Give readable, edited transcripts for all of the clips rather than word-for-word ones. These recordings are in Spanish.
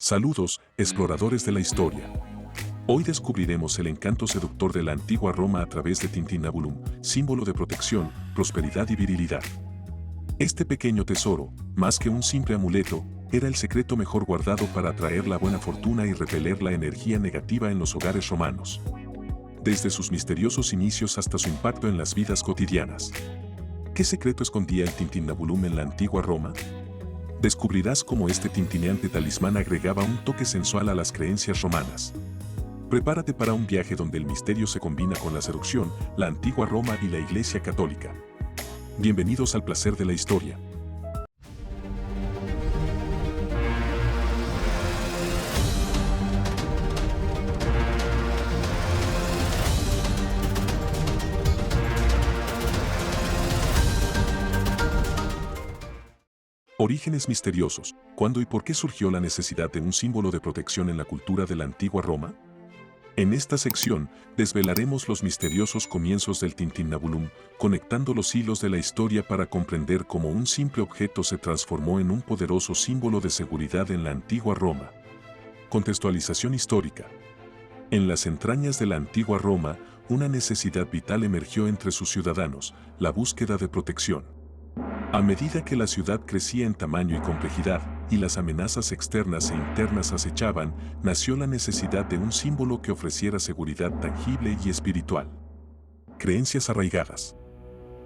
Saludos, exploradores de la historia. Hoy descubriremos el encanto seductor de la antigua Roma a través de Tintinnabulum, símbolo de protección, prosperidad y virilidad. Este pequeño tesoro, más que un simple amuleto, era el secreto mejor guardado para atraer la buena fortuna y repeler la energía negativa en los hogares romanos. Desde sus misteriosos inicios hasta su impacto en las vidas cotidianas. ¿Qué secreto escondía el Tintinnabulum en la antigua Roma? Descubrirás cómo este tintineante talismán agregaba un toque sensual a las creencias romanas. Prepárate para un viaje donde el misterio se combina con la seducción, la antigua Roma y la Iglesia Católica. Bienvenidos al placer de la historia. Orígenes misteriosos. ¿Cuándo y por qué surgió la necesidad de un símbolo de protección en la cultura de la antigua Roma? En esta sección, desvelaremos los misteriosos comienzos del Tintinnabulum, conectando los hilos de la historia para comprender cómo un simple objeto se transformó en un poderoso símbolo de seguridad en la antigua Roma. Contextualización histórica. En las entrañas de la antigua Roma, una necesidad vital emergió entre sus ciudadanos, la búsqueda de protección. A medida que la ciudad crecía en tamaño y complejidad, y las amenazas externas e internas acechaban, nació la necesidad de un símbolo que ofreciera seguridad tangible y espiritual. Creencias arraigadas.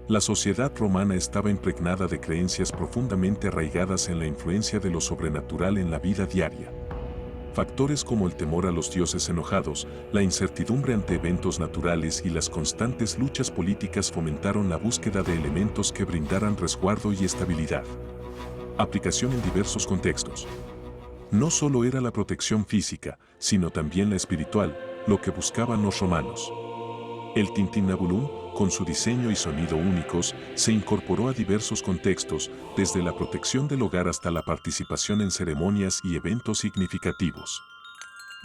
La sociedad romana estaba impregnada de creencias profundamente arraigadas en la influencia de lo sobrenatural en la vida diaria. Factores como el temor a los dioses enojados, la incertidumbre ante eventos naturales y las constantes luchas políticas fomentaron la búsqueda de elementos que brindaran resguardo y estabilidad. Aplicación en diversos contextos. No solo era la protección física, sino también la espiritual, lo que buscaban los romanos. El Tintinnabulum, con su diseño y sonido únicos, se incorporó a diversos contextos, desde la protección del hogar hasta la participación en ceremonias y eventos significativos.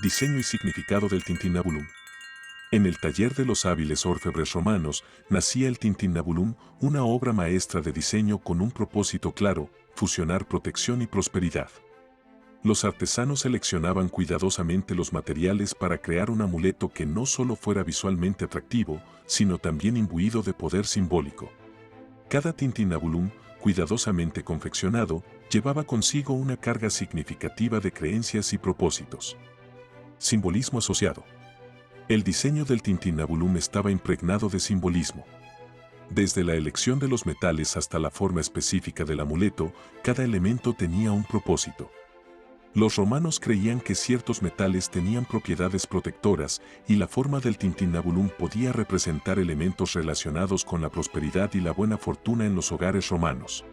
Diseño y significado del Tintinnabulum. En el taller de los hábiles orfebres romanos, nacía el Tintinnabulum, una obra maestra de diseño con un propósito claro: fusionar protección y prosperidad. Los artesanos seleccionaban cuidadosamente los materiales para crear un amuleto que no solo fuera visualmente atractivo, sino también imbuido de poder simbólico. Cada Tintinnabulum, cuidadosamente confeccionado, llevaba consigo una carga significativa de creencias y propósitos. Simbolismo asociado. El diseño del Tintinnabulum estaba impregnado de simbolismo. Desde la elección de los metales hasta la forma específica del amuleto, cada elemento tenía un propósito. Los romanos creían que ciertos metales tenían propiedades protectoras y la forma del Tintinnabulum podía representar elementos relacionados con la prosperidad y la buena fortuna en los hogares romanos.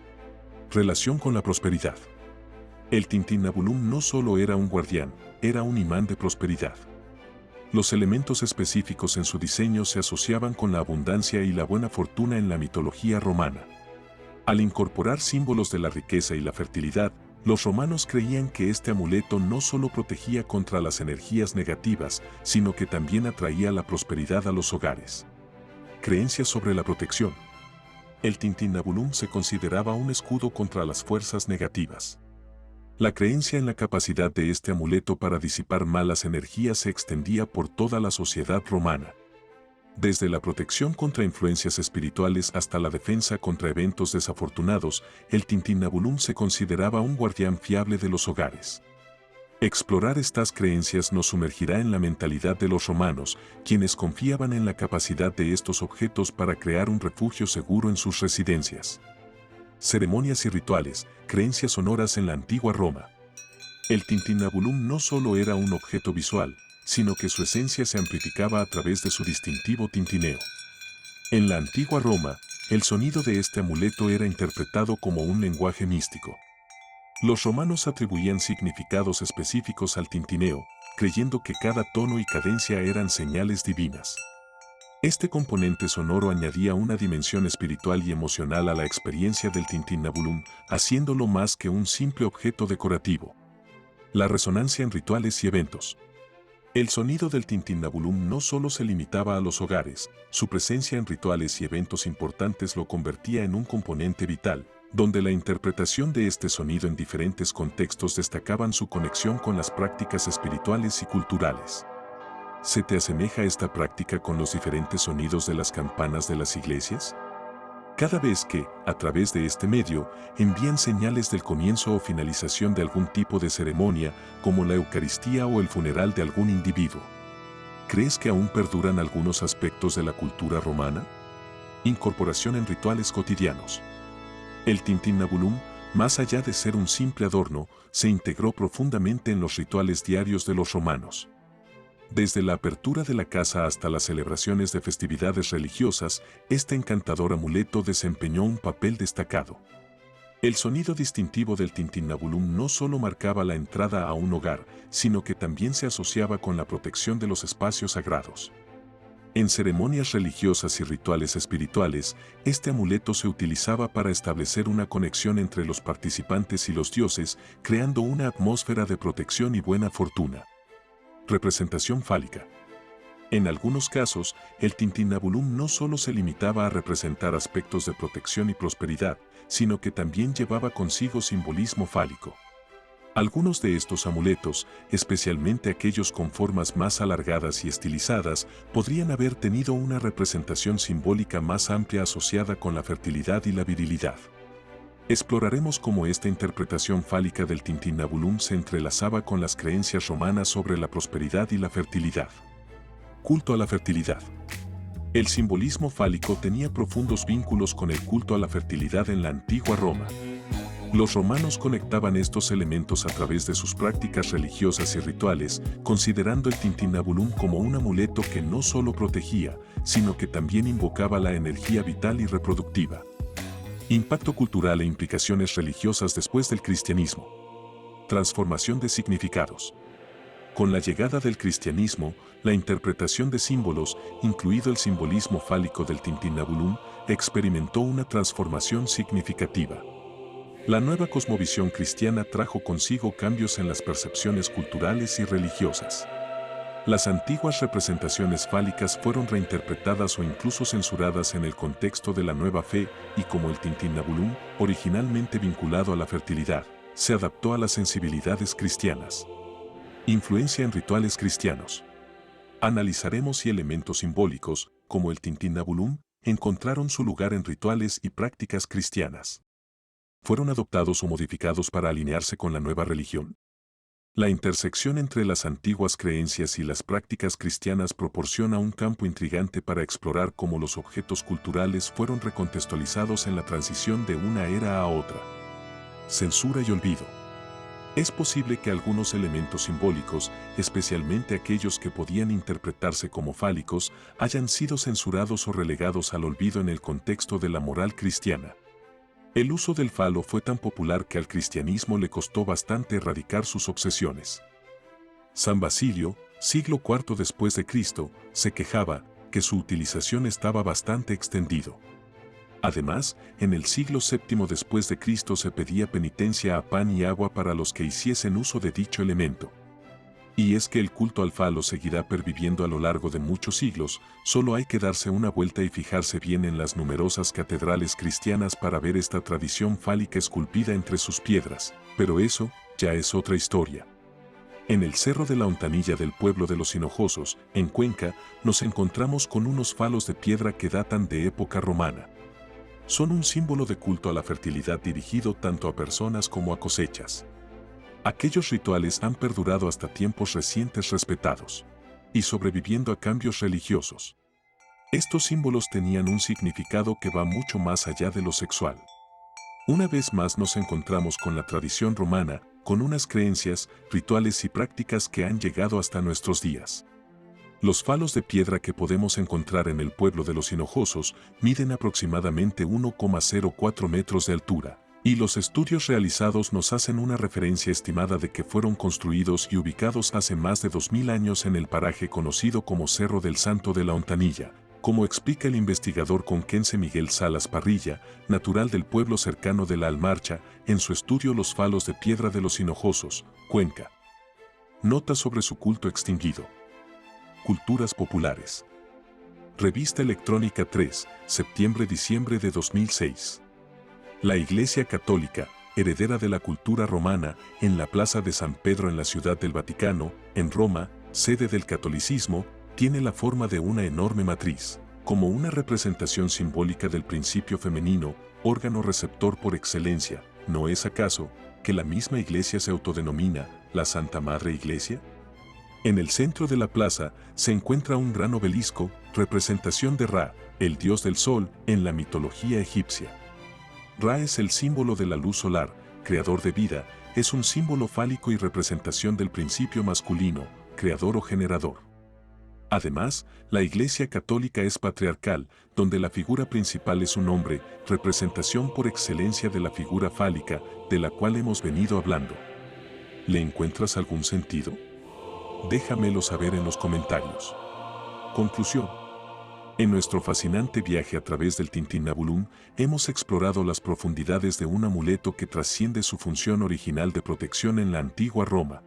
Relación con la prosperidad. El Tintinnabulum no solo era un guardián, era un imán de prosperidad. Los elementos específicos en su diseño se asociaban con la abundancia y la buena fortuna en la mitología romana. Al incorporar símbolos de la riqueza y la fertilidad, los romanos creían que este amuleto no solo protegía contra las energías negativas, sino que también atraía la prosperidad a los hogares. Creencias sobre la protección. El Tintinnabulum se consideraba un escudo contra las fuerzas negativas. La creencia en la capacidad de este amuleto para disipar malas energías se extendía por toda la sociedad romana. Desde la protección contra influencias espirituales hasta la defensa contra eventos desafortunados, el Tintinnabulum se consideraba un guardián fiable de los hogares. Explorar estas creencias nos sumergirá en la mentalidad de los romanos, quienes confiaban en la capacidad de estos objetos para crear un refugio seguro en sus residencias. Ceremonias y rituales, creencias sonoras en la antigua Roma. El Tintinnabulum no solo era un objeto visual, sino que su esencia se amplificaba a través de su distintivo tintineo. En la antigua Roma, el sonido de este amuleto era interpretado como un lenguaje místico. Los romanos atribuían significados específicos al tintineo, creyendo que cada tono y cadencia eran señales divinas. Este componente sonoro añadía una dimensión espiritual y emocional a la experiencia del Tintinnabulum, haciéndolo más que un simple objeto decorativo. La resonancia en rituales y eventos. El sonido del Tintinnabulum no solo se limitaba a los hogares, su presencia en rituales y eventos importantes lo convertía en un componente vital, donde la interpretación de este sonido en diferentes contextos destacaban su conexión con las prácticas espirituales y culturales. ¿Se te asemeja esta práctica con los diferentes sonidos de las campanas de las iglesias? Cada vez que, a través de este medio, envían señales del comienzo o finalización de algún tipo de ceremonia, como la Eucaristía o el funeral de algún individuo. ¿Crees que aún perduran algunos aspectos de la cultura romana? Incorporación en rituales cotidianos. El tintinnabulum, más allá de ser un simple adorno, se integró profundamente en los rituales diarios de los romanos. Desde la apertura de la casa hasta las celebraciones de festividades religiosas, este encantador amuleto desempeñó un papel destacado. El sonido distintivo del tintinnabulum no solo marcaba la entrada a un hogar, sino que también se asociaba con la protección de los espacios sagrados. En ceremonias religiosas y rituales espirituales, este amuleto se utilizaba para establecer una conexión entre los participantes y los dioses, creando una atmósfera de protección y buena fortuna. Representación fálica. En algunos casos, el tintinnabulum no solo se limitaba a representar aspectos de protección y prosperidad, sino que también llevaba consigo simbolismo fálico. Algunos de estos amuletos, especialmente aquellos con formas más alargadas y estilizadas, podrían haber tenido una representación simbólica más amplia asociada con la fertilidad y la virilidad. Exploraremos cómo esta interpretación fálica del tintinnabulum se entrelazaba con las creencias romanas sobre la prosperidad y la fertilidad. Culto a la fertilidad. El simbolismo fálico tenía profundos vínculos con el culto a la fertilidad en la antigua Roma. Los romanos conectaban estos elementos a través de sus prácticas religiosas y rituales, considerando el tintinnabulum como un amuleto que no solo protegía, sino que también invocaba la energía vital y reproductiva. Impacto cultural e implicaciones religiosas después del cristianismo. Transformación de significados. Con la llegada del cristianismo, la interpretación de símbolos, incluido el simbolismo fálico del tintinnabulum, experimentó una transformación significativa. La nueva cosmovisión cristiana trajo consigo cambios en las percepciones culturales y religiosas. Las antiguas representaciones fálicas fueron reinterpretadas o incluso censuradas en el contexto de la nueva fe y como el tintinnabulum, originalmente vinculado a la fertilidad, se adaptó a las sensibilidades cristianas. Influencia en rituales cristianos. Analizaremos si elementos simbólicos, como el tintinnabulum, encontraron su lugar en rituales y prácticas cristianas. ¿Fueron adoptados o modificados para alinearse con la nueva religión? La intersección entre las antiguas creencias y las prácticas cristianas proporciona un campo intrigante para explorar cómo los objetos culturales fueron recontextualizados en la transición de una era a otra. Censura y olvido. Es posible que algunos elementos simbólicos, especialmente aquellos que podían interpretarse como fálicos, hayan sido censurados o relegados al olvido en el contexto de la moral cristiana. El uso del falo fue tan popular que al cristianismo le costó bastante erradicar sus obsesiones. San Basilio, siglo IV después de Cristo, se quejaba que su utilización estaba bastante extendido. Además, en el siglo VII después de Cristo se pedía penitencia a pan y agua para los que hiciesen uso de dicho elemento. Y es que el culto al falo seguirá perviviendo a lo largo de muchos siglos, solo hay que darse una vuelta y fijarse bien en las numerosas catedrales cristianas para ver esta tradición fálica esculpida entre sus piedras, pero eso ya es otra historia. En el Cerro de la Hontanilla del pueblo de Los Hinojosos, en Cuenca, nos encontramos con unos falos de piedra que datan de época romana. Son un símbolo de culto a la fertilidad dirigido tanto a personas como a cosechas. Aquellos rituales han perdurado hasta tiempos recientes respetados y sobreviviendo a cambios religiosos. Estos símbolos tenían un significado que va mucho más allá de lo sexual. Una vez más nos encontramos con la tradición romana, con unas creencias, rituales y prácticas que han llegado hasta nuestros días. Los falos de piedra que podemos encontrar en el pueblo de Los Hinojosos miden aproximadamente 1,04 metros de altura. Y los estudios realizados nos hacen una referencia estimada de que fueron construidos y ubicados hace más de 2000 años en el paraje conocido como Cerro del Santo de la Hontanilla, como explica el investigador conquense Miguel Salas Parrilla, natural del pueblo cercano de La Almarcha, en su estudio Los falos de piedra de Los Hinojosos, Cuenca. Nota sobre su culto extinguido. Culturas populares. Revista Electrónica 3, septiembre-diciembre de 2006. La Iglesia Católica, heredera de la cultura romana, en la Plaza de San Pedro en la Ciudad del Vaticano, en Roma, sede del catolicismo, tiene la forma de una enorme matriz, como una representación simbólica del principio femenino, órgano receptor por excelencia. ¿No es acaso que la misma Iglesia se autodenomina la Santa Madre Iglesia? En el centro de la plaza se encuentra un gran obelisco, representación de Ra, el dios del sol, en la mitología egipcia. Ra es el símbolo de la luz solar, creador de vida, es un símbolo fálico y representación del principio masculino, creador o generador. Además, la Iglesia Católica es patriarcal, donde la figura principal es un hombre, representación por excelencia de la figura fálica, de la cual hemos venido hablando. ¿Le encuentras algún sentido? Déjamelo saber en los comentarios. Conclusión. En nuestro fascinante viaje a través del Tintinnabulum, hemos explorado las profundidades de un amuleto que trasciende su función original de protección en la antigua Roma.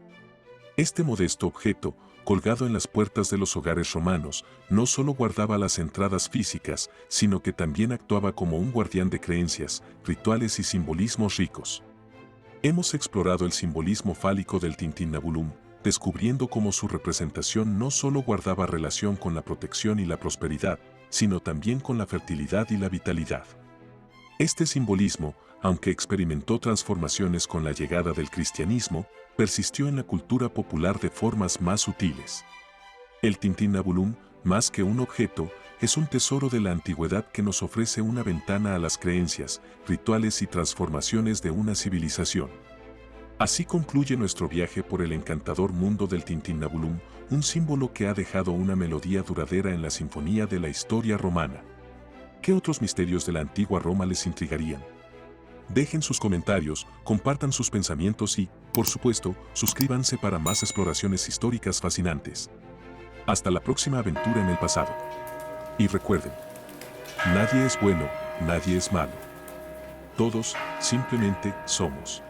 Este modesto objeto, colgado en las puertas de los hogares romanos, no solo guardaba las entradas físicas, sino que también actuaba como un guardián de creencias, rituales y simbolismos ricos. Hemos explorado el simbolismo fálico del Tintinnabulum, descubriendo cómo su representación no solo guardaba relación con la protección y la prosperidad, sino también con la fertilidad y la vitalidad. Este simbolismo, aunque experimentó transformaciones con la llegada del cristianismo, persistió en la cultura popular de formas más sutiles. El Tintinnabulum, más que un objeto, es un tesoro de la antigüedad que nos ofrece una ventana a las creencias, rituales y transformaciones de una civilización. Así concluye nuestro viaje por el encantador mundo del Tintinnabulum, un símbolo que ha dejado una melodía duradera en la sinfonía de la historia romana. ¿Qué otros misterios de la antigua Roma les intrigarían? Dejen sus comentarios, compartan sus pensamientos y, por supuesto, suscríbanse para más exploraciones históricas fascinantes. Hasta la próxima aventura en el pasado. Y recuerden, nadie es bueno, nadie es malo. Todos simplemente somos.